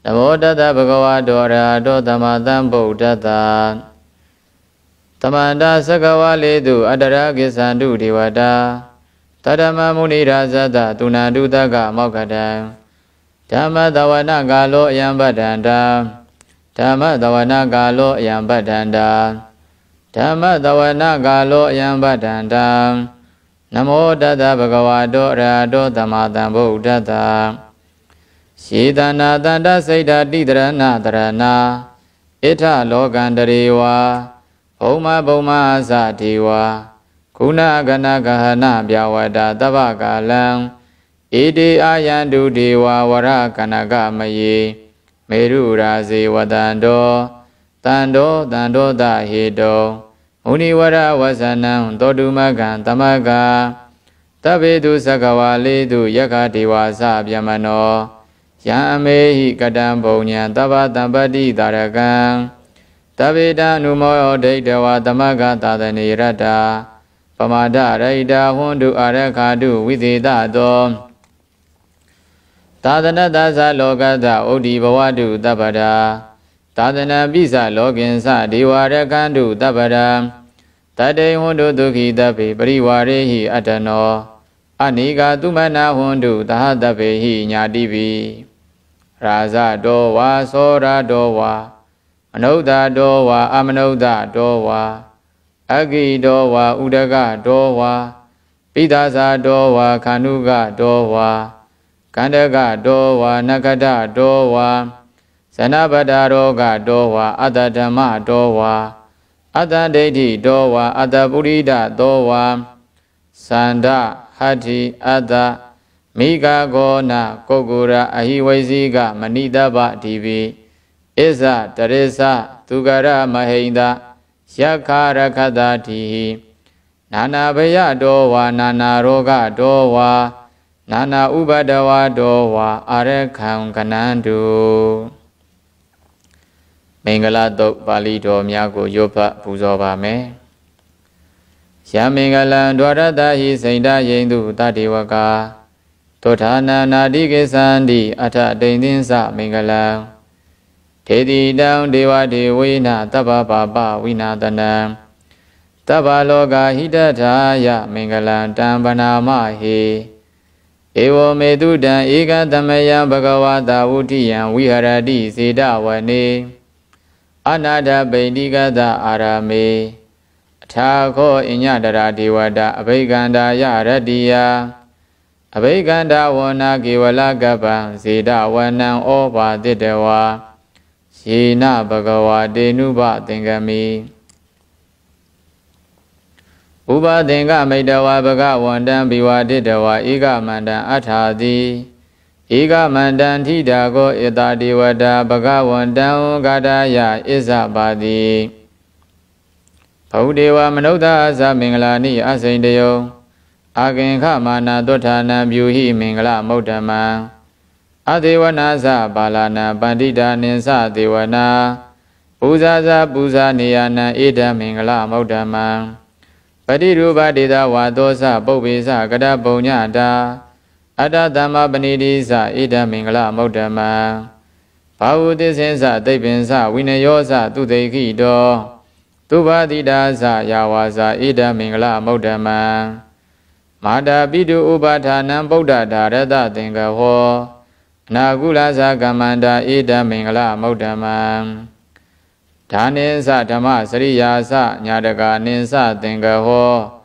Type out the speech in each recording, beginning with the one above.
Namo Tassa Bhagavato Arahato Samma Sambuddhassa Tamanda Sagawa Ledu Adara Gisandu Devata Tadama Muni Rasata Tunandu Daga Mokada Dhamma Dawana Galo Yambadanda Dhamma Dawana Galo Yambadanda Dhamma Dawana Galo Yambadanda Namo Tassa Bhagavato Arahato Samma Sambuddhassa Shidana Danda Saida Didrana Dharana Ita Logandarewa Bhoma Bhoma Asadewa Kuna Gana Gahana Byawada Tabakalam Iti Ayandu Dewa Vara Kanaga Maye Meru Razi Wadando Tando Tando Dahido Univara Wasanam Todumagan Tamaga Tabedu Sakawalidu Yaka Dewa Sabyamano Yamehi Kadam Bonyan Tava Tambadi Daragan Tabeda Numo Dedawa Tamaga Tadani Rada Pamada Raida Hundu Arakadu Vidida Dom Tadana Dasa Logada Odi Bawadu Tabada Tadana Bisa Loginsa Diwarakandu Tabada Tade Hundu Duki Tabi Pariwarehi Atano Aniga Tumana Hundu Tahadabehi Nyadibi Raza Dowa Sora Dowa Manoda Dowa Amanoda Dowa Agi Dowa Udaga Dowa Pidasa Dowa Kanuga Dowa Kandaga Dowa Nakada Dowa Sanabada Roga Dowa Adadama Dowa Adadedi Dowa Adabudida Dowa Sanda Hati Ada Miga Gona Kogura Ahiwaziga Manidaba TV Iza Teresa Tugara Mahinda Shakara Kadati Nana Baya Dowa Nana Roga Dowa Nana Ubadawa Dowa Arekam Kanandu Mingala Dok Bali Do Myago Yopa Puzoba Me Shamingala Dwarada Hi Sainda Yendu Tadiwaka Totana Nadike Sandi Ata Dendinsa Mingala Tedi Down Dewa Dewina Taba Baba Winadana Taba Loga Hidataya Mingala Tambana Mahi Ewo Medudan Ega Tamaya Bhagavata Utiyan Viharadi Siddhawane Anada Baidigada Arame Thako Inyadara Devada Abhiganda Yaradiya Abhiganda Wana Giwala Gaban Siddhawanam Opa Didewa Shina Bhagava Denuba Dengami Uba Denga Medawa Bhagawandan Biwa Didewa Iga Mandan Athadi Iga Mandan Tidago Ida Devada Bhagawandan Gadaya Isabadi Paudewa Manoda Asa Mingalani Asaindayo Agin Kamana Dotana Byuhi Mingala Modama Adewana Sa Balana Bandita Ninsa Dewana Puzaza Puza Niyana Ida Mingala Modama Padiruba Dida Wadosa Bobisa Gada Bonyada Ada Dhamma Banidisa Ida Mingala Modama Paudisensa Debinsa Winayosa Tudeki Do Tubadidasa Yawasa Ida Mingala Modama Mada Bidu Ubatanam Buddha Darada Dengaho Nagulasa Gamanda Ida Mingala Modama Dhaninsa Dhamma Sariyasa Nyadaga Ninsa Dengaho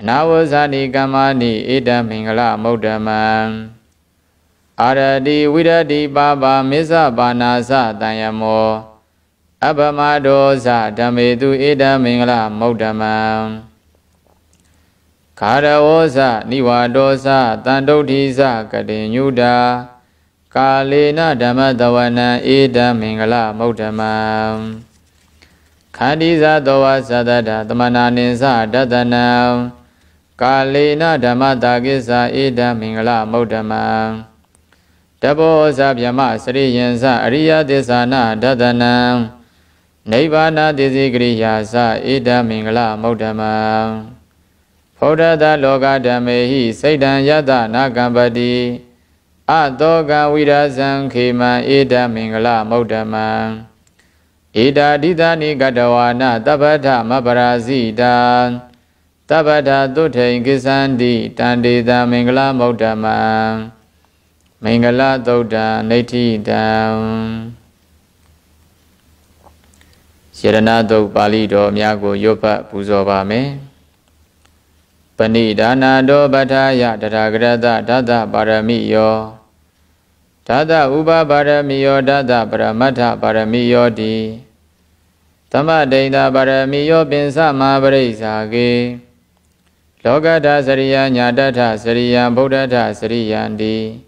Nawasani Gamani Ida Mingala Modama Aradi Widadi Baba Misa Banasa Dayamo Abamadosa Dhamedu Ida Mingala Modama Karawosa Niwadosa Tandodisa Kadinyuda Kalena Dhamadawana Ida Mingala Modama Khandiza Dowa Sadada Tamananinsa Dadana Kalena Dhamadagisa Ida Mingala Modama Dabosa Byama Sriyansa Ariya Desana Dadana Nivana Desigriyasa Ida Mingala Modama Fodada Loga Dhamehi Saidan Yada Nagambadi Atoga Vidazan Kiman Ida Mingala Modaman Ida Didani Gadawana Tabata Mabarazida Tabata Dute Gisandi Tandida Mingala Modaman Mingala Doda Nati down Siranado Balido Miago Yopa Puzovame Panidana do Bataya Dadagrada Dada Baramiyo Dada Uba Baramiyo Dada Baramata Baramiyo di Tama Deda Baramiyo Pinsama Barizage Logada Sariya Nyadata Sariya Bodata Sariyandi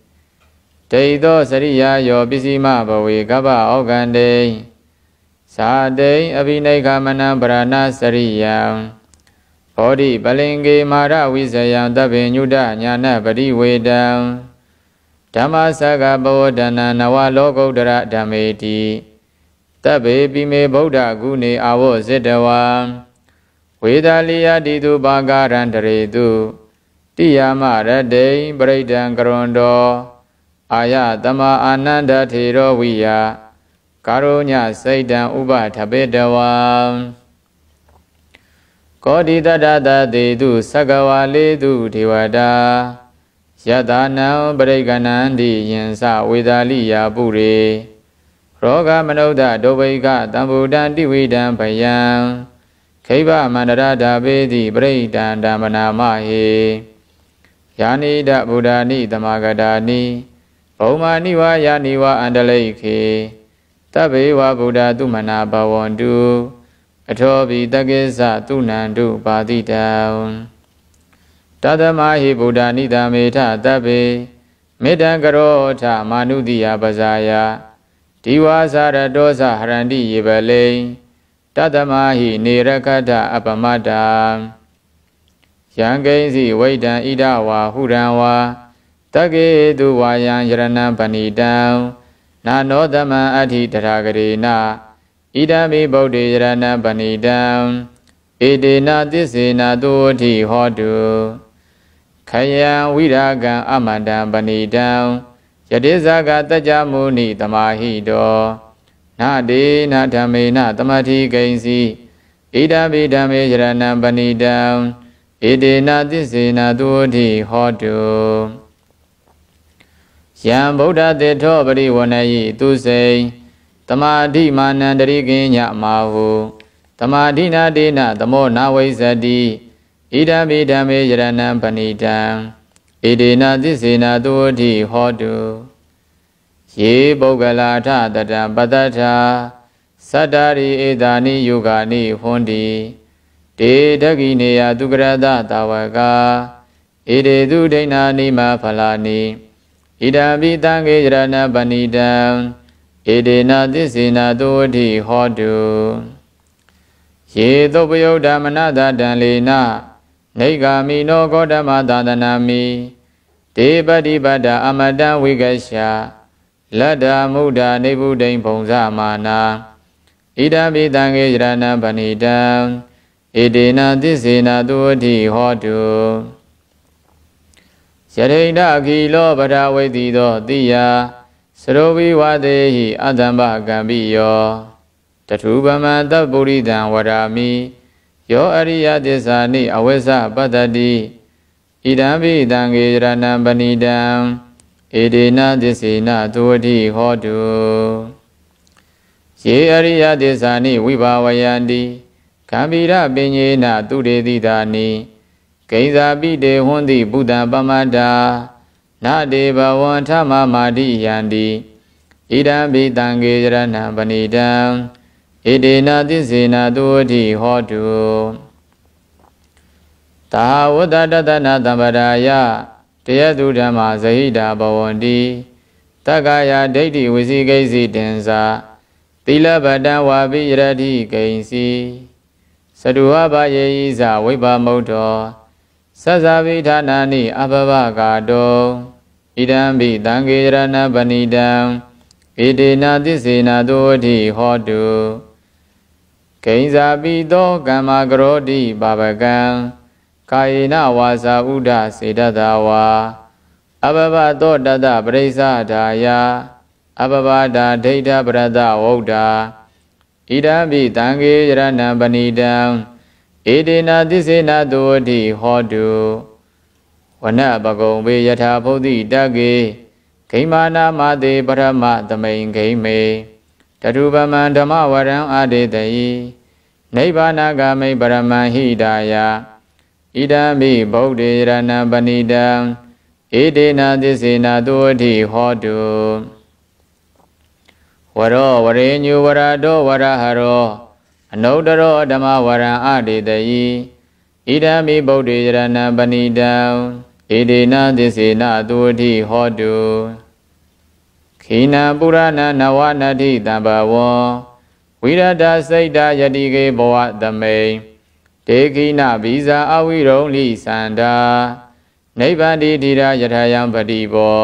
Deido Sariya Yo Bisima Bawi Gaba Ogande Sade Abhineka Mana Brana Sariyam Bodhi Balingi Mara Visayam Dabinyuda Nyana Badi Vedam Dhammasaga Bodhana Nawa Logodara Dhameti Tabe Bime Bodha Guni Awo Zidawa Vedaliya Didu Bagarandaredu Tiyama Rade Braidan Karondo Aya Dhamma Ananda Thiro Viya Karunya Saidan Uba Tabedawa Kodi Dada Dedu Sagawale Du Devada Yadana Breganandi Yensa Vedaliya Bure Roga Manoda Dovega Dambudan Dividan Payam Kaiba Mandarada Bedi Bredan Damana Mahe Yani Da Budani Damagadani Omaniwa Yaniwa Andaleke Tabewa Buddha Dumana Bawandu Atobi Dagesa Tunandu Badi down Tadamahi Buddha Nida Meta Tabe Medangarota Manudia Bazaya Diwa Zara Dosa Harandi Yibale Tadamahi Nirakata Apamada Yangazi Waidan Idawa Huranwa Tage Duwayan Yarana Banidam Nano Dama Adi Daragarina Idami Bodhi Yarana Banidam Idina Disina Duti Hodu Kaya Viraga Amadam Banidam Yadizaga Tajamuni Tamahido Nadi Natamina Tamati Gaisi Idami Dami Yarana Banidam Idina Disina Duti Hodu Yam Buddha de Tobari Wanayi to say Tamadi Manandari Ginya Mahu Tamadina Dina the more Nawazadi Idami Dame Yaranam Panidam Idina Disina Duti Hodu Ye Bogalata Dadam Badata Sadari Edani Yugani Hondi De Daginia Dugrada Tawaga Ide Dudena Nima Palani Idami Tangi Rana Banidam Idina Disina Duti Hodu Ye Dobuyo Damanada Danlina Negami no Godama Dadanami Debadi Bada Amadan Wigasha Lada Muda Nebudain Ponzamana Idami Tangi Rana Banidam Idina Disina Duti Hodu Yadena Kilo Bada Vedido Dia Sarovi Wadehi Adamba Gambiyo Tatubama Daburidan Wadami Yo Ariya Desani Awesa Badadi Idambi Dangi Rana Banidam Idina Disina Duti Hodu Ye Ariya Desani Vibhavayandi Kambira Binyena Tudedidani Kaiza Bide Hundi Buddha Bamada Nade Bawan Tama Madi Yandi Idambi Dangi Rana Banidam Idina Disina Duti Hodu Tahawada Dadana Dambadaya Teyadu Dhamma Zahida Bawandi Tagaya Deiti Visigasi Denza Tila Badan Wabi Radi Gaisi Saduhaba Yeiza Wiba Moto Sazavi Tanani Ababa Gado Idambi Dangi Rana Banidam Idina Disina Duti Hodu Kaiza Bido Gamagrodi Babagan Kaina Wasa Uda Sedadawa အဘဘသောတတပရိစ္ဆဒါယအဘဘတာဒိဋ္ဌပရတဝုဒ္ဓဣဒံပိတံခေရဏံပဏိတံဧတေနသစ္စေနသောတိဟောတုဝနပကုံဝေယထာဘုဒ္ဓိတကေဂိမာနာမတေပရမသမိန်ဂိမေတတုပမံဓမ္မဝရံအာဒေတယိနိဗ္ဗာနဂမိပရမံဟိဒါယဣဒံပိဗုဒ္ဓေရဏံပဏိတံဧတေနသစ္စေနသောတိဟောတုဝရောဝရေညုဝရတောဝရဟရောအနုတ္တရောဓမ္မဝရံအာဒေတယိဣဒံပိဗုဒ္ဓေရဏံပဏိတံဧတေနသစ္စေနသောတိဟောတုခိနံပုရဏနဝနတိတံဘဝံဝိရတစိတ်တယတိကေဘဝသမိန်ဒေခိနဗီဇာအဝိရုံလိသန္တာနိဗ္ဗာန်တိဓိရယထာယံပတိဘော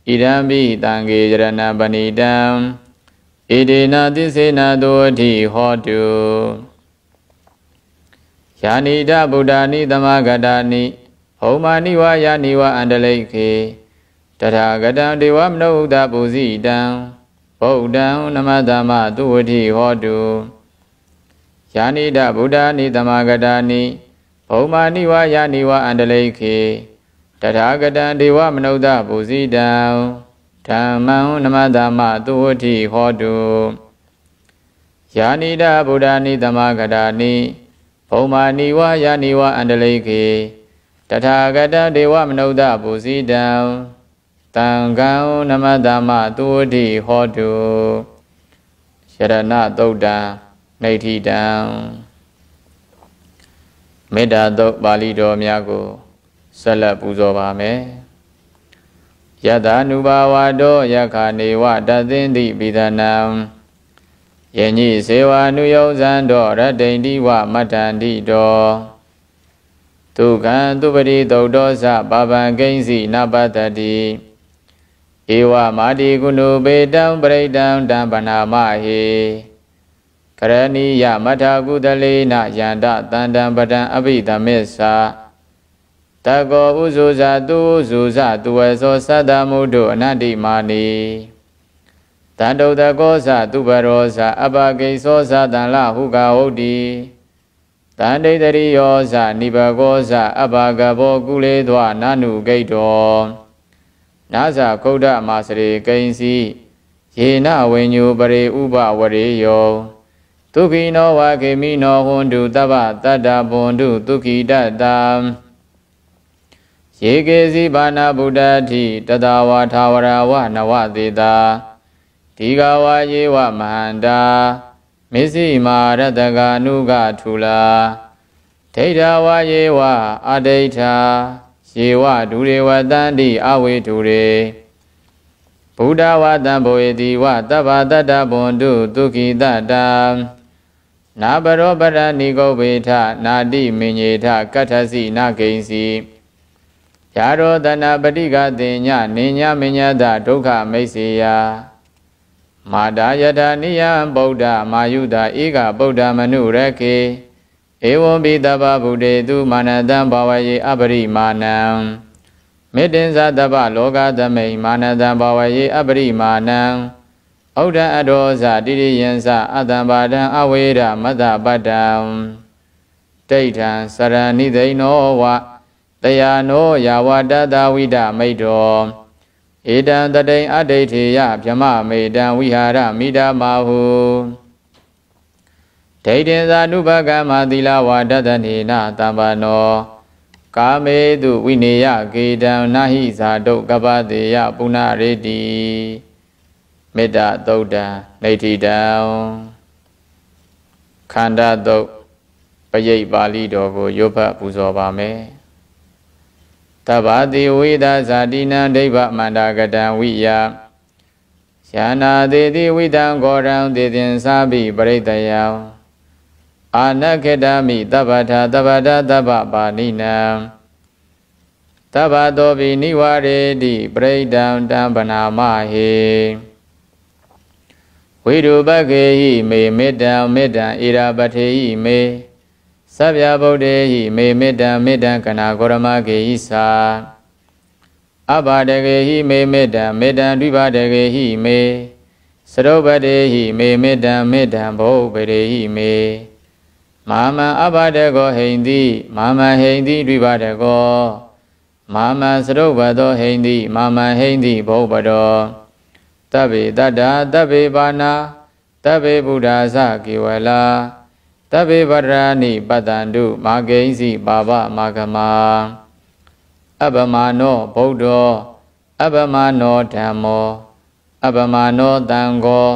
ဣဒံပိတံခေရဏံပဏိတံဣဒေနသစ္စေနသောတိဟောတုယာနိတဗုဒ္ဓာနိသမဂတာနိဟောမာနိဝါယာနိဝါအန္တလိခေတထာဂတံဒေဝမနုဿပုဇိတံဗုဒ္ဓံနမတမသုဝတိဟောတုယာနိတဗုဒ္ဓာနိသမဂတာနိဟောမာနိဝါယာနိဝါအန္တလိခေတထာဂတံဒေဝမနုဿပုဇိတံဓမ္မံနမတမသုဝတိဟောတုယာနိတဗုဒ္ဓာနိသမဂတာနိဟောမာနိဝါယာနိဝါအန္တလိခေတထာဂတံဒေဝမနုဿပုဇိတံတံကံနမတမသုဝတိဟောတုယရဏသုတ်တံနေဋ္ဌိတံမေတ္တာသုတ်ပါဠိတော်များကိုဆက်လက်ပူဇော်ပါမယ်ယတနုဘာဝတောယခာနေဝတသင်္တိပိသနံယညိစေဝနုယောဇံတောရတ္တိန္တိဝမတ္တန္တိတောဒုက္ခံသူပတိသုတ်တောသပပံကိဉ္စီနပတ္တတိဧဝမာတိကုဏုပေတံပရိတံတံပနာမဟေကရဏီယမထကုသလေနယန္တတန္တံပတံအဘိဓမစ္ဆာတကောဥဇုဇာသူဥဇုဇသူဝေသောသတ္တမုဒ္ဒအနတ္တိမာနိတန္တုတကောဇသူပရောဇအပကိသောဇတံလဟုကဟုတ်တိတန္တိတရိယောဇနိဘကောဇအပကဘောကုလေသောနာနုဂိတ်တောနာဇကုဒ္ဓမာစရေကိဉ္စီယေနဝိညုပရိဥပဝရေယောဒုက္ခိနောဝခေမိနောဟွန်တုတဗ္ဗတတ္တဘွန်တုဒုက္ခိတတ္တယေကေစီဘာနာဗုဒ္ဓတိတတဝါထာဝရဝနဝသေတာဒီဃဝါယေဝမဟန္တာမစ္စည်းမာရတကာနုကထူလာဒိဋ္ဌဝါယေဝအဒိဋ္ဌာယေဝဒုရေဝတန္တိအဝေဒုရေဗုဒ္ဓဝတံဘောေတိဝတဗ္ဗတတ္တဘွန်တုဒုက္ခိတတ္တနာဘရောပရဏိဂုဗ္ဗေထနာတိမင်ညေထကတ္ထစီနာဂိဉ္စီယာရောတနာပတိကတေညနေညမညတဒုက္ခမိတ်စေယမာတာယထာနိယံဗုဒ္ဓမာယုတာဧကဗုဒ္ဓမနုရခေဧဝံပိတဗ္ဗဗုဒ္ဓေသူမာနတံဘာဝယေအပရိမာဏံမေတ္တင်္စတဗ္ဗလောကသမိန်မာနတံဘာဝယေအပရိမာဏံဩဒံအဒောဇတိရိယံဇအတံပါဒံအဝေရမတ္တပတ္တံဒိဋ္ဌံစရဏိသိနောဝတယာနောယာဝတတဝိဒမိတ်တောဧတံတတိံအဒိဋ္ဌေယဗြမမေတံဝိဟာရမိဒမာဟုဒိဋ္ဌင်သာနုဘကမသီလဝါဒတနေနတမ္ပနောကာမေတုဝိနေယကေတံနာဟိဇာတုကပတေယပုဏ္ဏရေတိမေတ္တာသုတ်တံနေဋ္ဌိတံခန္ဓာသုတ်ပရိတ်ပါဠိတော်ကိုရွတ်ဖတ်ပူဇော်ပါမယ်တဗ္ဗတိဝိဒဇာတိနံဒိဗ္ဗမန္တာကတံဝိယယာနာတိတိဝိတံဂောရံတေတင်္စာပိပရိတယံအာနခေတမိတဗ္ဗထာတဗ္ဗတတဗ္ဗပါဏိနံတဗ္ဗတောပိနိဝရေတိပရိဒံတံပနာမဟေဝိရုပခေဟိမေမေတ္တံမေတ္တံဣရာပထေဟိမေသဗ္ဗဗုဒ္ဓေဟိမေမေတ္တံမေတ္တံကနာဂောရမကေဟိသာ အဘာတကေဟိမေမေတ္တံမေတ္တံဒွိဘာတကေဟိမေစရုပတေဟိမေမေတ္တံမေတ္တံဘောပရေဟိမေမာမံအဘာတကောဟိန္တိမာမံဟိန္တိဒွိဘာတကောမာမံစရုပသောဟိန္တိမာမံဟိန္တိဘောပတောတဗ္ဗေတတ္တာတဗ္ဗေပါဏာတဗ္ဗေဗုဒ္ဓါသကေဝလာတဗ္ဗေဗရဏိပတ္တန္တုမာဂိဉ္စီပါပမာဂမအပမနောဗုဒ္ဓောအပမနောဓမ္မောအပမနောသံဃော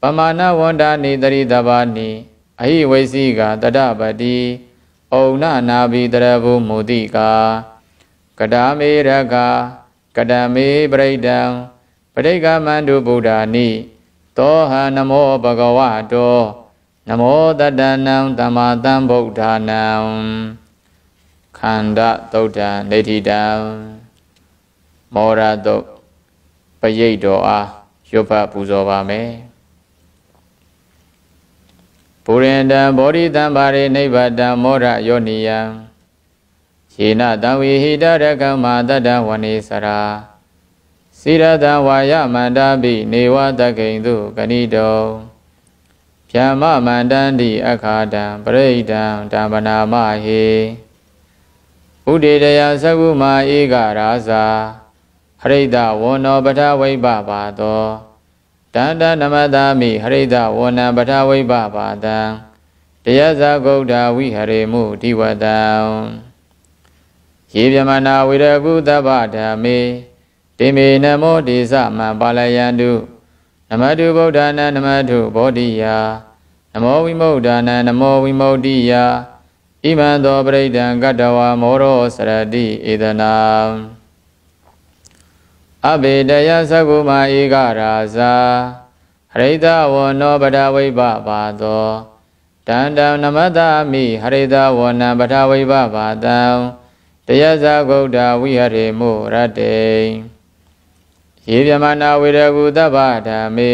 ပမာဏဝန္ဒာနိတရိတဘာနိအဟိဝိစီကတတပတိဩနနာဘိတရဘုမုတိကာကတမေရကကတမေပရိဒံပဋိက္ခမန္တုဗုဒ္ဓာနိသောဟနမောဘဂဝတောနမောတတနံသမ္မာသမ္ဗုဒ္ဓနံခန္ဓာသုတ်တံနေတိတံမောရတုတ်ပရိတ်တော်အားရွတ်ဖတ်ပူဇော်ပါမယ်ပုရိန္တံဘောဓိတံပါရိနိဗ္ဗတံမောရယောနိယံယေနတံဝိဟိတရကမ္မာတတ္တဝနေစရာစိရတံဝါယမန္တာပိနေဝတကိဉ္တုကဏိတောဗျာမမန္တန္တိအခါတံပရိဒံဓမ္မနာမဟေဥဒေတယသကုမာဧကရာဇာဟရိတဝန္နောပထဝိပပါသောတန္တနမတာမိဟရိတဝန္နပထဝိပပါတံတရားဇဂုဒ္ဓဝိဟရေမှုဒီဝတံယေဗျမနာဝိရကုသဗ္ဗဓမ္မေတိမေနမောတိသမံပါလယန္တုနမတုဗုဒ္ဓနာနမတုဘောဓိယာနမောဝိမု ဒ္ဓနာနမောဝိမု ဒိယာဣမံသောပရိဒံကတ္တဝါမောရောစရတိဧတနာအဘေတယသကုမာဧကရာဇာဟရိတဝန္နောပထဝိပပါသောတန္တံနမတမိဟရိတဝန္နပထဝိပပါတံတရားဇဂုဒ္ဓဝိဟရေမှုရတ္တေယေဗျမနာဝိရကုသဗ္ဗဓမ္မေ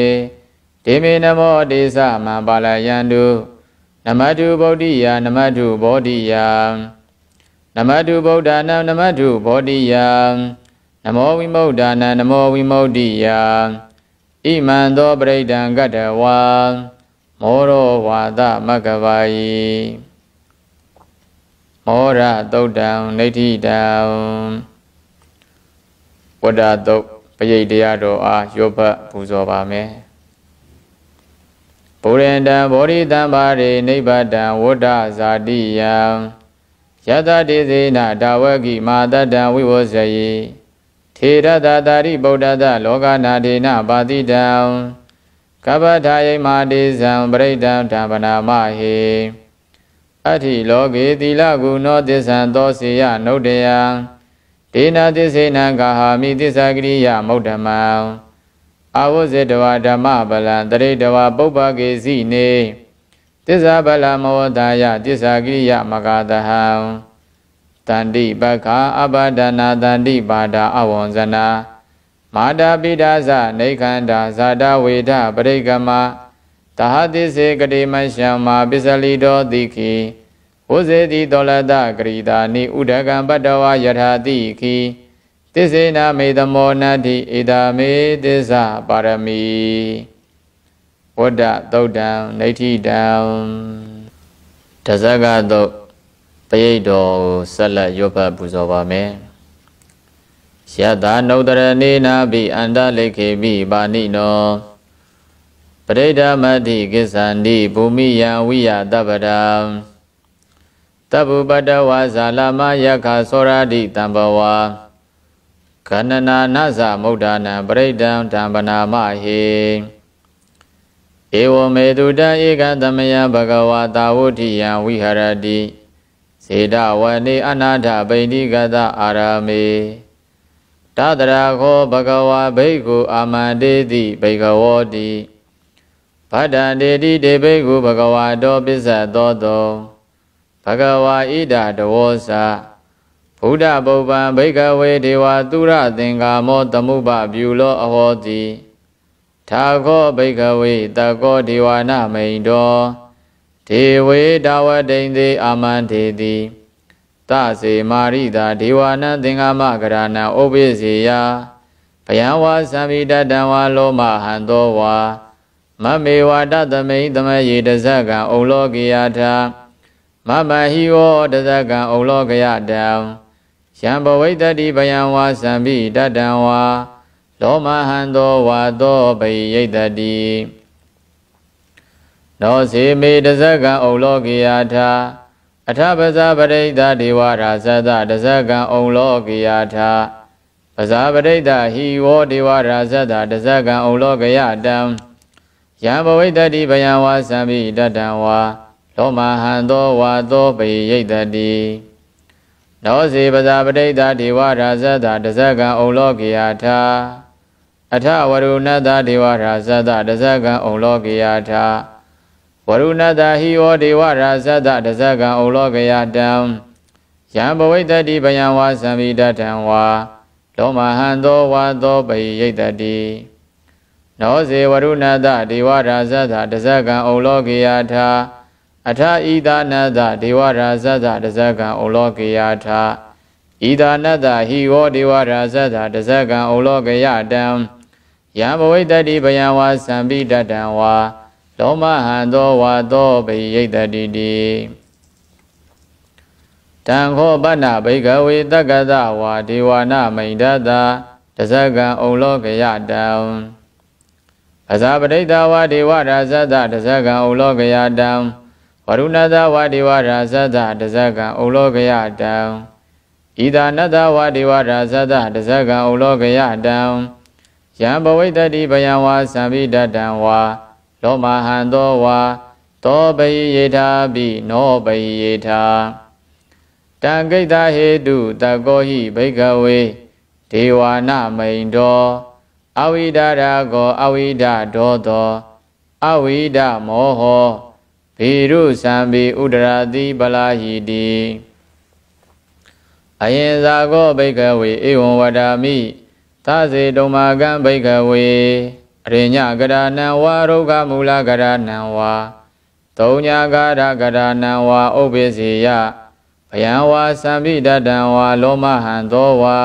ဒေမေနမောတိသမံပါလယန္တုနမတုဗုဒ္ဓိယနမတုဘောဓိယနမတုဗုဒ္ဓနာနမတုဘောဓိယနမောဝိမု ဒ္ဓနာနမောဝိမု ဒိယဣမံသောပရိဒံကတ္တဝါမောရောဝါသမဂ္ဂဝါယိမောရသုတ်တံနေတိတံဝဒ္ဒသုတ်ပရိတ်တရားတော်အားရွတ်ဖတ်ပူဇော်ပါမယ်ပုရိန္တံဘောဓိတံပါရိနိဗ္ဗတံဝဋ္ဌဇာတိယံယတတိစေနဒါဝကိမာတတံဝိဝဇယိထေရတတာရိဗုဒ္ဓတလောကနာဒေနပါတိတံကပ္ပထာယိမာတိဇံပရိဒံဓမ္မနာမဟေအဋ္ဌိလောကေသီလဂုဏောသစ္ဆံသောစေယနုဒ္ဒယံဒေနသစ္စေနံကာဟာမိသစ္စာကရိယမௌဓမံအာဝဇေတဝဓမ္မဗလံတရိတဝပုပ္ပကေစီနေသစ္စာဗလမောဒါယသစ္စာကရိယမဂတဟံတန္တိပက္ခအပဒနာတန္တိပါဒအဝံဇနာမာတာပိဒါဇနေခန္ဓာဇာတဝေဒပရိကမတဟတိစေကတိမရှံမာပစ္စလိတောတိခိဝဇေတိတောလတဂရိတာနိဥဒကံပတ္တဝယထာတိခိသစ္စေနာမေတမောနတ္တိဧတာမေသစ္စာပါရမီဝဒ္ဒသုတ်တံနေတိတံတဇဂသုတ်ပရိတ်တော်ကိုဆက်လက်ရွတ်ဖတ်ပူဇော်ပါမယ်ယတနုတရနေနာဘိအန္တလိခေမိပါဏိနောပရိဒမတ္တိကိစ္ဆန္တိဘူမိယံဝိယတပ္ပဒံတဗ္ဗုပတ္တဝါဇာလမယက္ခသောရတိတံဘဝခန္နနာနသမုဒ္ဒနာပရိဒံဓမ္မနာမဟေဧဝမေတုတံဧကသမယဘဂဝါတာဝုဋ္ဌိယံဝိဟရတိစေတဝနေအနာထပိဋိကတအာရမေတတရာခောဘဂဝါဘိက္ခုအာမန္တေတိဘိက္ခဝောတိဗဒ္ဒန္တေတိတေဘိက္ခုဘဂဝါတောပစ္စသောတောဘဂဝါဣဒတဝောစာဘုဒ္ဓပုပ္ပံဘိက္ခဝေဒေဝသုရသင်္ကာမောသမုပ္ပပြုလောအဟောတိထာခောဘိက္ခဝေတကောဒေဝနာမိန်တောဒေဝေတဝတိန်သေအာမန္တေတိ တစေမာရိတာဒေဝနံသင်္ဃမကရဏံဩပိစေယဘယံဝါသံမိတတံဝါလောမဟံသောဝါမမေဝတသမိန်သမယေတဇကံဩလောကေယထာမမဟိဝတဇကံဩလောကယတံယံဘဝိတ္တိဘယံဝါသံမိတတံဝါလောမဟံသောဝါသောဘိယိတတိနောစေမေတဇကံဩလောကေယထာအထပဇာပရိဒဒေဝရာဇတတဇကံဩလောကေယထာပဇာပရိဒဟိဝဒေဝရာဇတတဇကံဩလောကယတံယံဘဝိတ္တိဘယံဝါသံမိတတံဝါလောမဟံသောဝါသောဘိယိတတိနောစေပဇာပရိဒဒေဝရာဇတတဇကံဩလောကေယထာအထဝရုဏတဒေဝရာဇတတဇကံဩလောကေယထာဝရုဏတဟိဝဒေဝရာဇတတဇကံဩလောကယတံယံဘဝိတ္တိဘယံဝါသံမိတတံဝါလောမဟံသောဝါသောဘိယိတတိနောစေဝရုဏတဒေဝရာဇတတဇကံဩလောကေယထာအထဣဒနတဒေဝရာဇတတဇကံဩလောကေယထာဣဒနတဟိဝဒေဝရာဇတတဇကံဩလောကယတံယံဘဝိတ္တိဘယံဝါသံမိတတံဝါလောမဟံသောဝါသောဘိယိတတိတိတံခောပဏ္ဏဘိကဝေတက္ကသဝါဒေဝနာမိန်ဒတတဇကံဩလောကယတံပဇာပရိဒဝါဒေဝရာဇတတဇကံဩလောကယတံဝရုဏတဝါဒေဝရာဇတတဇကံဩလောကယတံဣဒနတဝါဒေဝရာဇတတဇကံဩလောကယတံယံဘဝိတ္တိဘယံဝါသံမိတတံဝါလောမဟံသောဝါသောဘိယေထာပိနောဘိယေထာတံကိတ္တဟေတုတကောဟိဘိကဝေဒေဝနာမိန်တောအဝိဒရာကောအဝိဒဒောသောအဝိဒမောဟောဘိရုသံဘိဥဒရာတိပလာဟိတိအယင်ဇာကောဘိကဝေဧဝံဝဒာမိသစေတုံမာကံဘိကဝေအရိညကရဏံဝါရုဂမူလကရဏံဝါသုံးညာကာရကရဏံဝါဥပ္ပစေယဘယံဝါသံမိတတံဝါလောမဟံသောဝါ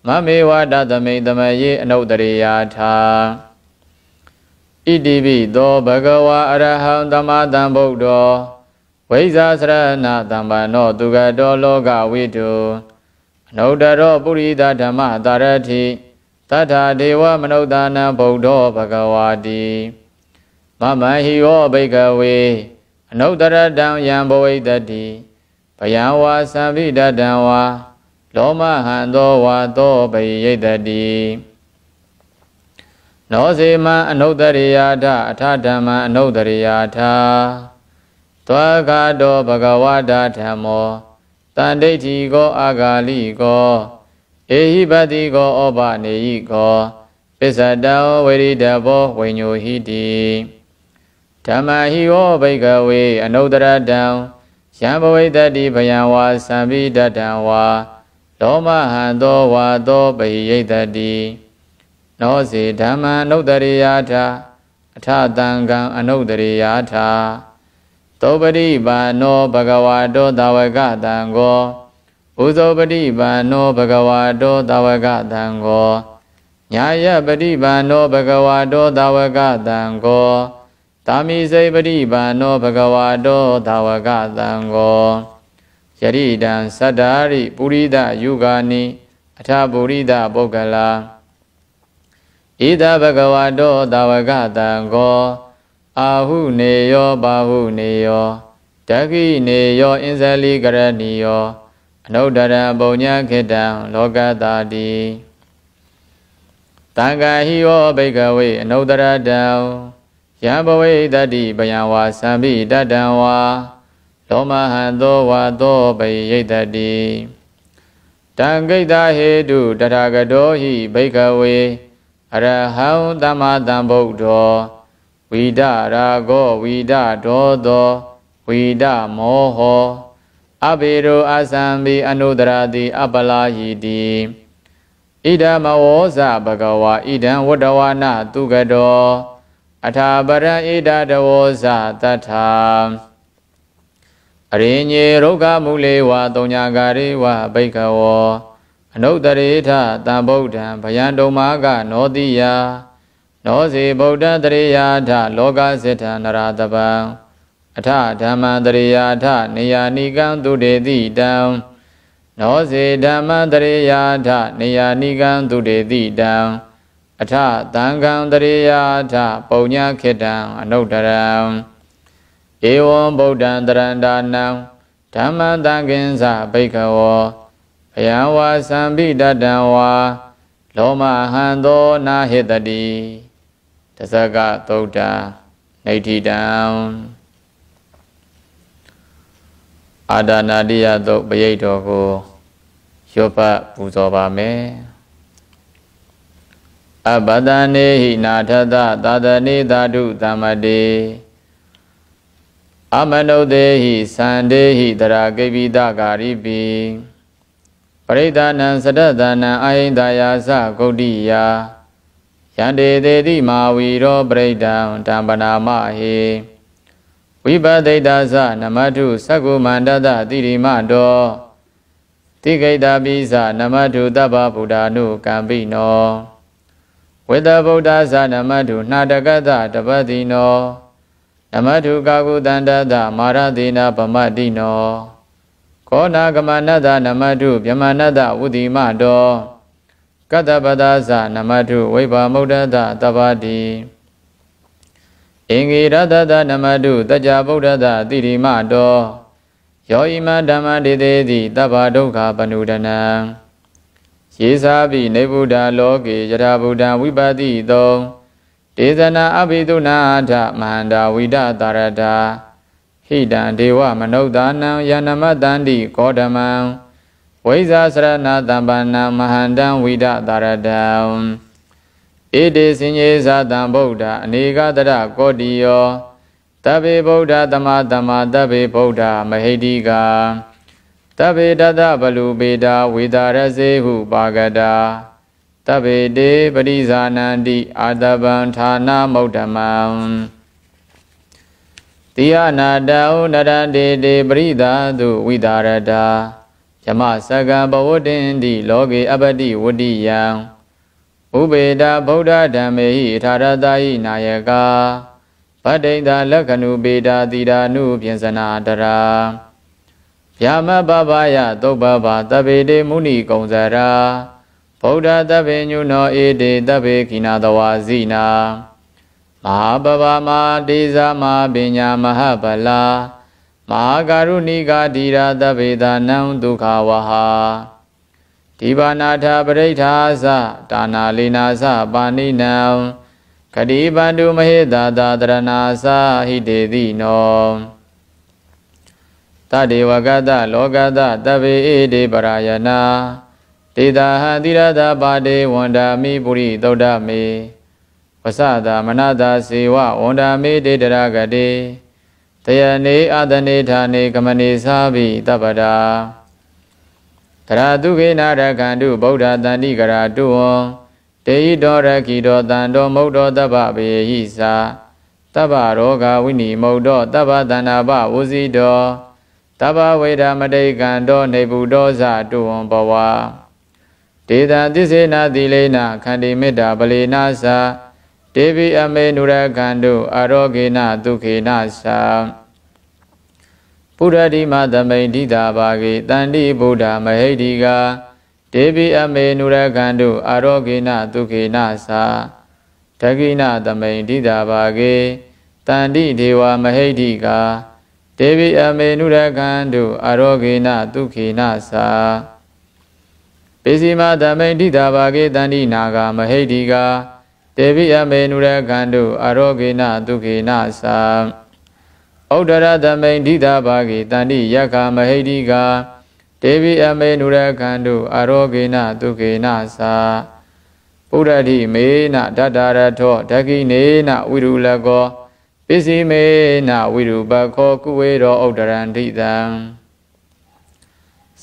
မမေဝတသမိသမယေအနုတ္တရိယာထာဣတိပိသောဘဂဝါအရဟံသမတံဗုဒ္ဓောဝိဇာစရဏသမ္ပန္နောသူကတောလောကဝိတုအနုတ္တရောပုရိသဓမ္မတာရတိတထာဒေဝမနုဿာနံဗုဒ္ဓောဘဂဝါတိမမဟိယောဘိကဝေအနုတ္တရတံယံဘဝိတတိဘယံဝါသံမိတတံဝါလောမဟံသောဝါသောဘိယိတတိနောစေမံအနုတ္တရိယာထအထဓမ္မံအနုတ္တရိယာထသောကတောဘဂဝတာဓမ္မောတန်ဒိဋ္ဌိကောအာဂါလိကောဧဟိပတိကောဩပနေယိကောပစ္စတံဝိရိတဘောဝိညုဟိတိဓမ္မဟိဝောဘိကဝေအနုတ္တရတံယံဘဝိတ္တိဘယံဝါသံမိတတံဝါလောမဟံသောဝါသောဘိယိတတိနောစေဓမ္မံအနုတ္တရိယာထအထတံကံအနုတ္တရိယာထသောပရိပါနော ဘဂဝါတောသာဝကတံကိုဥဇောပရိပါနော ဘဂဝါတောသာဝကတံကိုညာယပရိပါနော ဘဂဝါတောသာဝကတံကိုသာမိစေပရိပါနော ဘဂဝါတောသာဝကတံကိုယရိတံသတ္တာရိပုရိသယုဂာနိအထပုရိသပုဂ္ဂလာဣဒဘဂဝါတောသာဝကတံကိုအာဟုနေယောဘာဟုနေယောတခိနေယောအင်ဇလိကရဏီယောအနုတ္တရံပုံညာခေတံလောကတာတိတံဃာဟိယောဘိကဝေအနုတ္တရတံယံဘဝိတတိဘယံဝါသံမိတတံဝါလောမဟံသောဝါသောဘိယိတတိတံဂိတဟေတုတထာဂတောဟိဘိကဝေအရဟံသမ္မာသမ္ဗုဒ္ဓောဝိဒရာဂောဝိဒဒောသောဝိဒမောဟောအဘိရောအသံဘိအနုတရတိအပလာဟိတိဣဒမဝောဇဘဂဝါဣဒံဝတ္တဝနာသူကတောအထာပရံဣဒတဝောဇတထာ အရိညေရုဂမူလေဝတုံညာဂရေဝဘိကဝောအနုတ္တရေထတံဗုဒ္ဓံဗယံတုံမာကနောတိယနောစီဗုဒ္ဓတရေယာထလောကစိထံနရတပံအထဓမ္မတရေယာထနေယာနိကံသူတေတိတံနောစေဓမ္မတရေယာထနေယာနိကံသူတေတိတံအထသံဃံတရေယာထပုံညခေတံအနုတ္တရံဧဝံဗုဒ္ဓံတရန္တာနံဓမ္မံသံဃင်္စဘိကဝောဘယံဝါသံဘိတတံဝါလောမဟံသောနာဟိတတိတဇဂသုဒ္ဓနေဋ္ဌိတံအာဒါနာတိယသုတ်ပရိတ်တော်ကိုရွတ်ဖတ်ပူဇော်ပါမယ်အဘဒနေဟိနာထသသာသနေဓာတုသမ္မတေအမနုတေဟိသန္တေဟိတရာကိပိတကာရိပိပရိဒာနံသတ္တနံအာဟိန္ဒယာသဂုတ်တိယယန္တေတေတိမာဝီရောပရိဒံတံပနာမဟေဝိပသိတသနမထုသက္ကုမန္တတတိရိမတောတိကိတပိသနမထုတဗ္ဗဗုဒ္ဓ ानु ကံပိနောဝေတဗုဒ္ဓသနမထုနှာတကတတပတိနောနမထုကာကုတန္တတမာရတိနာပမတိနောခောနာကမနတနမထုဗြဟ္မနတဝုတိမတောကတ္တပဒါသနမထုဝိဘာမုဒ္ဒတတပ္ပတိအင်္ဂိရတတနမတုတကြဗုဒ္ဓတတိရိမတောယောဣမဓမ္မဒေသေတိတဗ္ဗဒုက္ခပနုဒနံယေသာပိနေဗုဒ္ဓလောကေယထာဗုဒ္ဓံဝိပတိတောဒေသနာအဘိတုနာထမဟန္တာဝိဒတာရတာဟိတံဒေဝမနုဿာနံယန္နမတန္တိကောဓမံဝိဇာစရဏတံပနံမဟန္တံဝိဒတာရတံဧတေစဉ္ညေသတံဗုဒ္ဓအနေကတရကောတိယောတဗ္ဗေဗုဒ္ဓသမတမတဗ္ဗေဗုဒ္ဓမဟိတိကာတဗ္ဗေတတဗလူပေတာဝေတာရစေဟုပါကတာတဗ္ဗေတေပရိဇာနန္တိအာတဗံဌာနမௌဓမံတိယနာတောနရန္တေတေပရိသာတုဝိတာရတာယမစကံဘဝတ္တင်တိလောကေအပတိဝတ္တိယံဥပေတာဗုဒ္ဓဓမ္မေဟိထာရတဟိနာယကာဗတ္တိတလက္ခဏုပေတာတိရာနုပြင်စနာတရာဗျာမပပယသုပ္ပပသဗ္ဗေတေမုဏိကုံဇရာဗုဒ္ဓသဗ္ဗေညုနောဧတေသဗ္ဗေခိနာတဝါဇိနာမဟာပပမတေဇာမပညာမဟဗလာမဟာကာရုဏိကာဓိရာသဗ္ဗေသာနံဒုက္ခဝဟာဒီဘာနာထပရိဋ္ဌာသတာနာလေနာသပါဏိနံခတိပန္တုမဟေတာသာတရဏာသဟိတေတိနောတတေဝကတလောကတတဗ္ဗေဧတေပရာယနာဒေတာဟံတိရတပါတေဝန္ဒာမိပုရိသုဒ္ဓမေဝဆတာမနတာစေဝဝန္ဒာမေတေတရဂတေတယနေအာတနေဌာနေကမနေသာဘိတပ္ပဒါတရာတုခေနာရခန္တုဗုဒ္ဓတန္တိကရာတုဝံတေဟိတောရခိတောတန္တောမုဒ္ဒောတပ္ပဘေဟိသာတပ္ပရောဂဝိနိမုဒ္ဒောတပ္ပတန္နာပဝဇိတောတပ္ပဝေဒမတိကံတောနေဗုဒောဇတုဝံဘဝဒေတံသစ္စေနာတိလေနာခန္တိမေတ္တာပလေနာသာဒေဝိအမေနုရခန္တုအာရောဂေနဒုခေနသာပုရတိမသမိန်ဒိတာဘာဂေတန္တိဗုဒ္ဓမဟိတိကာဒေဝိအမေနုရခန္တုအာရောဂေနဒုခေနသာဒဂိနသမိန်ဒိတာဘာဂေတန္တိဒေဝမဟိတိကာဒေဝိအမေနုရခန္တုအာရောဂေနဒုခေနသာပိစီမသမိန်ဒိတာဘာဂေတန္တိနာဂမဟိတိကာဒေဝိအမေနုရခန္တုအာရောဂေနဒုခေနသာဩဒရသမိန်ဒိတာဘာဂေတန္တိယက္ခမဟိတိကာဒေဝိအမေနုရခန္တုအာရောဂေနဒုခေနသာပုရတိမေနတတရထောဒဂိနေနဝိရုလကောပိစီမေနဝိရုပခောကုဝေရောဩဒရန္တိတံ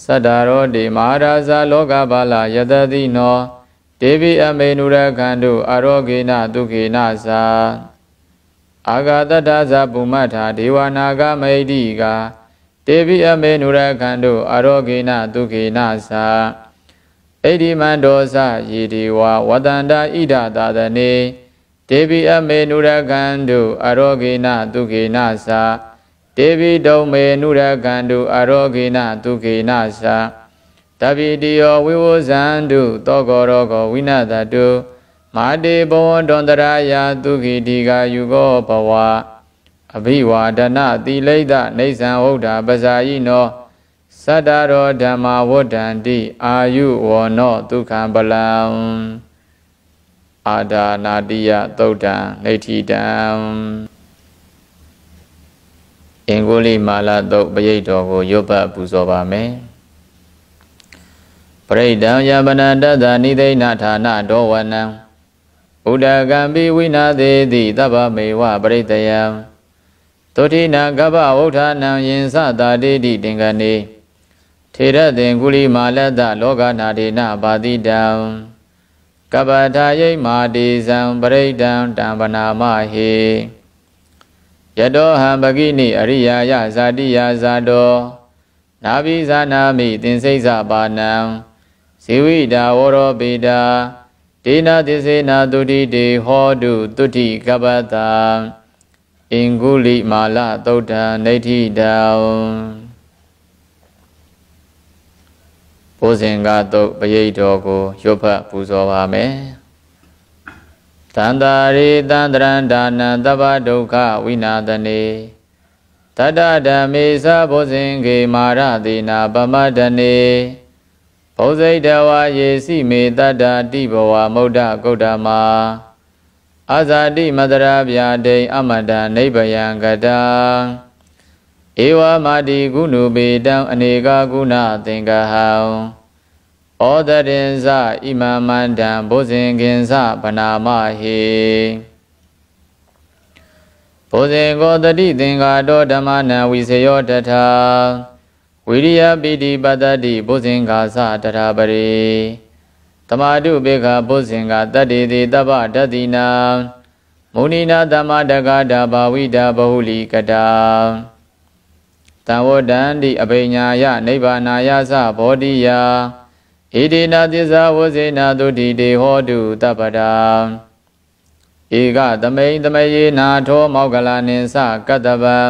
သတ္တရောတိမဟာရာဇာလောကဘာလယတတိနောဒေဝိအမေနုရခန္တုအာရောဂေနဒုခေနသာအာဂတတ္ထဇပုမ္မထာဒေဝနာဂမဟိတိကာ တေပိအမေနုရခန္တုအာရောဂေနဒုခေနသာဣတိမန္တောသယေဒီဝဝတန္တာဣဒသာသနေတေပိအမေနုရခန္တုအာရောဂေနဒုခေနသာတေပိတုံမေနုရခန္တုအာရောဂေနဒုခေနသာတပိတိယောဝိဝဇန္တုသောကောရောဂောဝိနတတုမာတေဘဝန္တန္တရာယဒုခိတိကာယုကောဘဝအဘိဝါဒနာတိလိဒနေသံဟုတ်တာပဇာယိနောသတ္တရောဓမ္မဝဋ္ဌန္တိအာယုဝနောဒုက္ခံပလံအာဒါနာတိယသုတ်တံနေဋ္ဌိတံအင်္ဂုလိမာလသုတ်ပရိတ်တော်ကိုရွတ်ပတ်ပူဇော်ပါမယ်ပရိဒံယပနတတ္တနိသိဏဌာနဒောဝနံဥဒကံပိဝိနာသေတိသဗ္ဗမေဝပရိတယံသုတိနာကပ္ပဝဋ္ဌာနံယင်သတာတိတိတင်္ဂနေထေရသင်္ကုလိမာလတ္တလောကနာဒေနဘာတိတံကပ္ပထာယိမာတိဇံပရိဒံတံပနာမဟေယတောဟံပကိနိအရိယာယဇာတိယဇာတောနာဘိဇာနာမိသင်္စိတ်ဇပါဏံဇေဝိတာဝရောပိတာဒေနသစ္စေနာတုတိတေဟောတုတုတိကပ္ပတာအင်္ဂုလိမာလသုတ်တံနေဋ္ဌိတံဘုဇင်္ဂသုတ်ပရိတ်တော်ကိုရွတ်ဖတ်ပူဇော်ပါမယ်တန္တာရိတန္တရန္ဒါနံသဗ္ဗဒုက္ခဝိနာသနေတတ္တဓမ္မေသဘုဇင်္ဂေမာရတိနာပမတ္တနေဘုဇိတဝါယေစီမေတတ္တတိဘဝမုဒ္ဒဂௌတမအာဇာတိမတရာဗျာဒိအမတံနိဗ္ဗယံကတံဧဝမာတိကုဏုပေတံအနေကကုဏသင်္ကဟံဩဒရင်ဇဣမမန္တံဘုဇင်ကင်ဇဗနာမဟေဘုဇင်ကောတတိသင်္ဃာတောဓမ္မနံဝိစယောတထာဝိရိယပိတိပတ္တိဘုဇင်္ဂါသတထာပရိသမာတုဘေခဘုဇင်္ဂတတ္တိတိတပ္ပတတိနာမုဏိနာသမတကတာဘာဝိတာဘဟုလိကတာတံဝတ္တန္တိအဘိညာယနိဗ္ဗာနာယသဘောတိယဣတိနာသစ္စာဝဇေနာတုတိတေဟောတုတပ္ပတာဧကသမိန်သမယေနာထောမောကလနိသကတ္တဗံ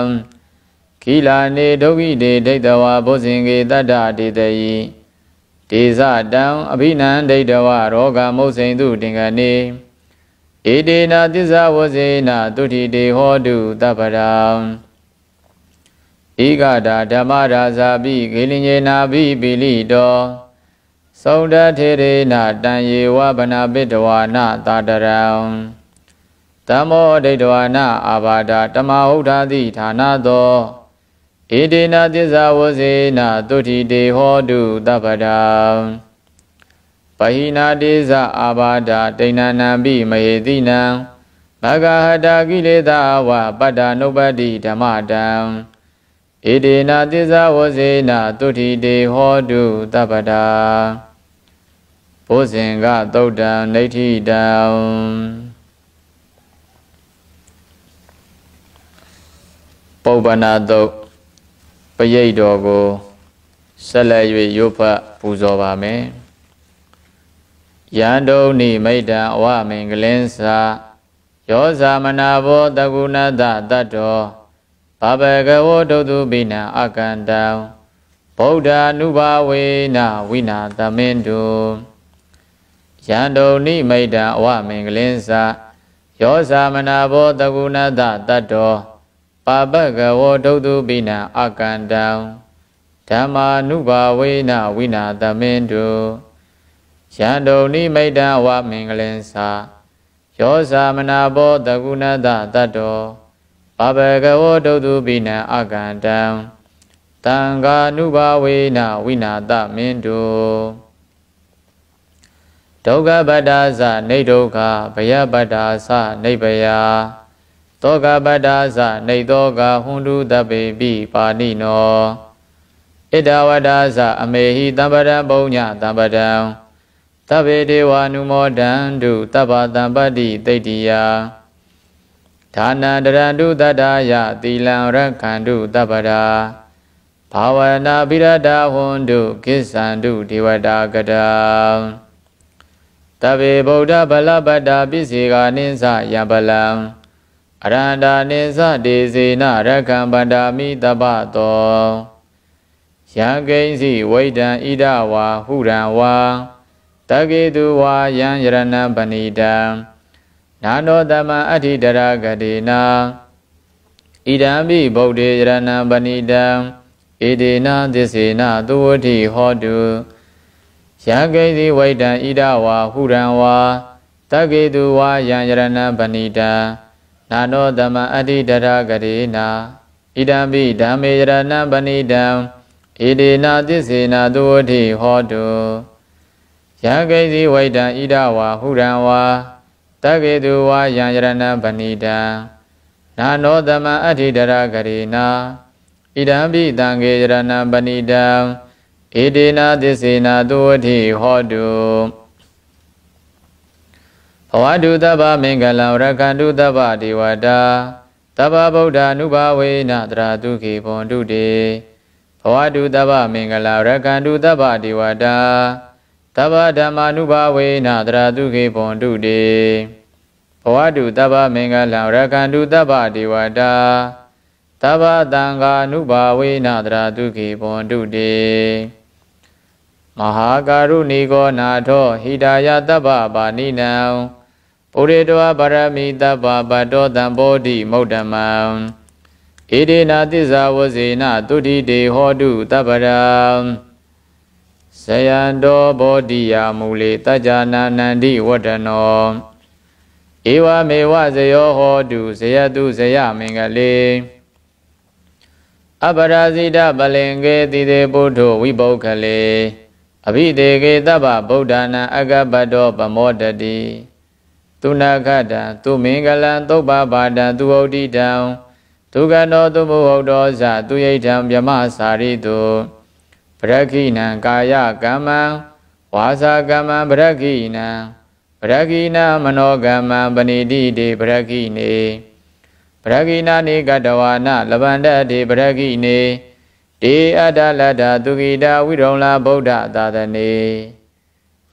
ခိလာနေဒုက္ခိတေဒိဋ္ဌဝါဘုဇင်္ဂေတတ္တဒေတယိဒေဇတံအဘိနံဒိဋ္ဌဝရောဂမုတ်စိန်တုတင်္ဂနေဧတေနာသစ္စာဝဇေနာတုတိတေဟောတုတပ္ပတာဧကတာဓမ္မရာဇာပိဂေလိညေနာပိပိလိတောသုဒ္ဓထေရေနတံယေဝဗနာပိတဝါနတာတရံဓမ္မောဒိဋ္ဌဝါနအာဘာဒတမဟုတ်ထာတိဌာနသောဧတေနသစ္စာဝဇေနာတုတိတေဟောတုတပ္ပတာပဟိနာတေဇအာဘာဒတိဏနံပိမဟေတိနံမဂဟတာကိလေသာဝပတ္တနုပ္ပတိဓမ္မတံဧတေနသစ္စာဝဇေနာတုတိတေဟောတုတပ္ပတာဘုဇင်္ဂသုတ်တံနေဋ္ဌိတံပုပ္ပနာသုတ်ပရိတ်တော်ကိုဆက်လက်၍ရွတ်ဖတ်ပူဇော်ပါမယ်ယန္တုန်နိမိတံအဝမင်္ဂလင်းစာယောဇာမနာဘောတကုဏတတတ္တောဘဘဂဝောဒုတုပိနံအကန္တံဗုဒ္ဓ ानु ဘာဝေနဝိနာသမင်တုယန္တုန်နိမိတံအဝမင်္ဂလင်းစာယောဇာမနာဘောတကုဏတတတ္တောပပကဝောဒုတုပိနံအကန္တံဓမ္မာနုဘာဝေနဝိနာသမင်တုယန္တုန်နိမိတံဝမင်္ဂလင်္စာယောဇာမနာဘောတကုဏတတတ္တောပပကဝောဒုတုပိနံအကန္တံတံဃာနုဘာဝေနဝိနာသမင်တုဒုက္ခပတ္တာသနေဒုက္ခဘယပတ္တာသနေဘယသောကပတ္တာသနေသောကဟွန်တုတပေပိပါဏိနောဣဒဝတ္တာသအမေဟိတံပရံပုံညတံပရံသဗ္ဗေဒေဝ ानु မောဒန္တုသဗ္ဗတံပတ္တိသိတ္တိယဌာနန္တရန္တုတတ္ထာယသီလံရက္ခန္တုသဗ္ဗရာ ဘာဝနာပိရဒဟွန်တုကိစ္ဆန္တုဒေဝတာကတံတဗေဗုဒ္ဓဗလပတ္တာပစ္စေကာနိသယံပလံအရန္တာနိသဒေစေနရကံပန္တာမိတပ္ပတောယံကိဉ္စီဝိဒံဣဒဝါဟုရံဝါတကေတုဝါယံယရဏံပဏိတံနာနောတမံအဋ္ဌိတရဂတိနာဣဒံပိဗုဒ္ဓေယရဏံပဏိတံဣဒေနသစ္စေနသုဝတိဟောတုယံကိဉ္စီဝိဒံဣဒဝါဟုရံဝါတကေတုဝါယံယရဏံပဏိတံနာနောတမံအဋ္ဌိတရဂတိနာဣဒံပိဓမ္မေယရဏံပဏိတံဣဒေနသစ္စေနသုဝတိဟောတုယံကိဉ္စီဝိဒံဣဒဝါဟုရံဝါတကေတုဝါယံယရဏံပဏိတံနာနောတမံအဋ္ဌိတရဂတိနာဣဒံပိသံဃေယရဏံပဏိတံဣဒေနသစ္စေနသုဝတိဟောတုဘဝတုတဗ္ဗမင်္ဂလံရခန္တုတဗ္ဗဒေဝတာတဗ္ဗဗုဒ္ဓ ानु ဘာဝေနတရာတုခေဘွန်တုတေဘဝတုတဗ္ဗမင်္ဂလံရခန္တုတဗ္ဗဒေဝတာတဗ္ဗဓမ္မာ ानु ဘာဝေနတရာတုခေဘွန်တုတေဘဝတုတဗ္ဗမင်္ဂလံရခန္တုတဗ္ဗဒေဝတာတဗ္ဗသံဃာ ानु ဘာဝေနတရာတုခေဘွန်တုတေမဟာကာရုဏီကောနာထောဟိတာယတဗ္ဗပါဏိနံပုရိတောဗရမိတဗ္ဗပတ္တောတံဘောဓိမုဒ္ဓမံဣဒေနသစ္စာဝဇေနတုတိတေဟောတုတဗ္ဗရံဇယံတောဘောဓိယာမူလေတัจจာနာနန္တိဝတ္တနောဧဝမေဝဇယောဟောတုဇယတုဇယမင်္ဂလေအပရာဇိတပလင်္ကေတိတေပုထုဝိပုခ္ခလေအဘိတေကေတဗ္ဗဗုဒ္ဓနာအကပတ္တောပမောတတိသူနာခတံသူမင်္ဂလံသုပ္ပပါဒံသူဟုတ်တိတံဒုက္ခနောသူမဟုတ်တောဇသူယိထံဗြမစာရိတုပရခိနံကာယကမ္မံဝါစာကမ္မံပရခိနံပရခိနံမနောကမ္မံပဏိတိတေပရခိနေပရခိနာနိကတဝါနလဗန္တတေပရခိနေတေအတ္တလတ္တသူဂိတာဝိရုံလာဗုဒ္ဓသာသနေ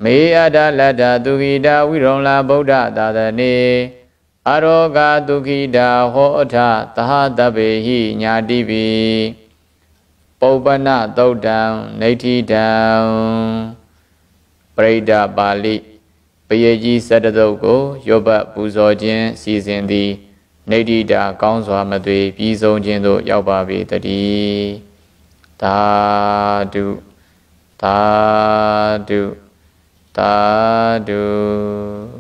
မေအတ္တလတ္တသူဂိတာဝိရုံလာဗုဒ္ဓသာသနေအရောဂသူဂိတာဟောအထသဟတဗ္ဗေဟိညာတိပိပုပ္ပနသုတ်တံနေဋ္ဌိတံပရိဒပါဠိပယေကြီး17သုတ်ကိုရောဘတ်ပူဇော်ခြင်းစီစဉ်သည်နေဋ္ဌိတာကောင်းစွာမသွေပြီးဆုံးခြင်းသို့ရောက်ပါပေတည်းသာဓုသာဓုသာဓု